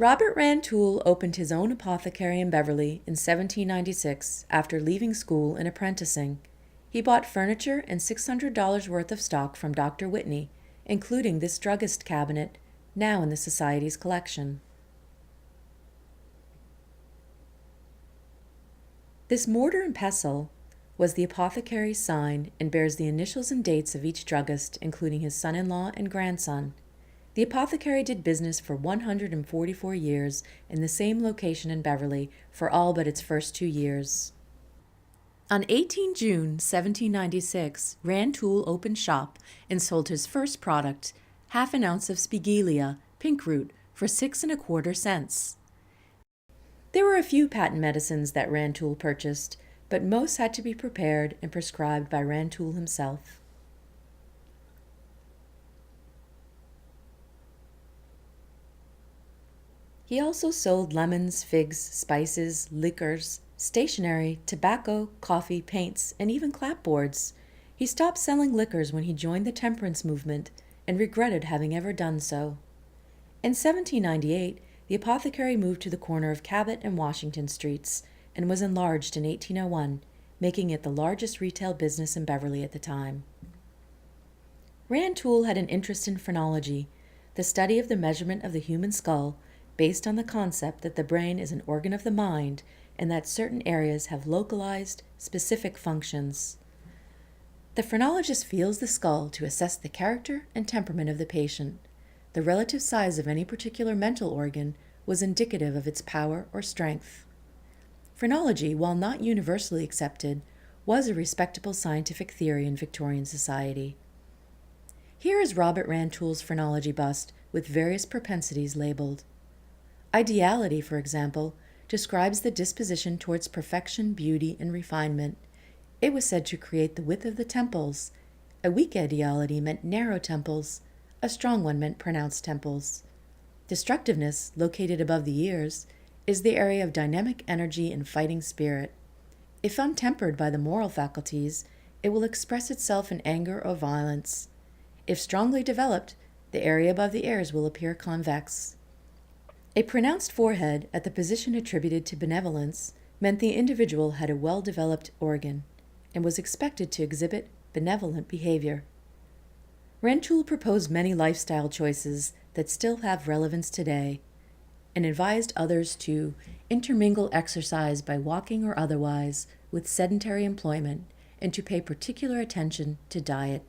Robert Rantoul opened his own apothecary in Beverly in 1796 after leaving school and apprenticing. He bought furniture and $600 worth of stock from Dr. Whitney, including this druggist cabinet, now in the Society's collection. This mortar and pestle was the apothecary's sign and bears the initials and dates of each druggist, including his son-in-law and grandson. The apothecary did business for 144 years in the same location in Beverly for all but its first 2 years. On 18 June 1796, Rantoul opened shop and sold his first product, half an ounce of spigelia, pink root, for 6¼ cents. There were a few patent medicines that Rantoul purchased, but most had to be prepared and prescribed by Rantoul himself. He also sold lemons, figs, spices, liquors, stationery, tobacco, coffee, paints, and even clapboards. He stopped selling liquors when he joined the temperance movement and regretted having ever done so. In 1798, the apothecary moved to the corner of Cabot and Washington Streets and was enlarged in 1801, making it the largest retail business in Beverly at the time. Rantoul had an interest in phrenology, the study of the measurement of the human skull, based on the concept that the brain is an organ of the mind and that certain areas have localized, specific functions. The phrenologist feels the skull to assess the character and temperament of the patient. The relative size of any particular mental organ was indicative of its power or strength. Phrenology, while not universally accepted, was a respectable scientific theory in Victorian society. Here is Robert Rantoul's phrenology bust with various propensities labeled. Ideality, for example, describes the disposition towards perfection, beauty, and refinement. It was said to create the width of the temples. A weak ideality meant narrow temples. A strong one meant pronounced temples. Destructiveness, located above the ears, is the area of dynamic energy and fighting spirit. If untempered by the moral faculties, it will express itself in anger or violence. If strongly developed, the area above the ears will appear convex. A pronounced forehead at the position attributed to benevolence meant the individual had a well-developed organ and was expected to exhibit benevolent behavior. Rantoul proposed many lifestyle choices that still have relevance today and advised others to intermingle exercise by walking or otherwise with sedentary employment and to pay particular attention to diet.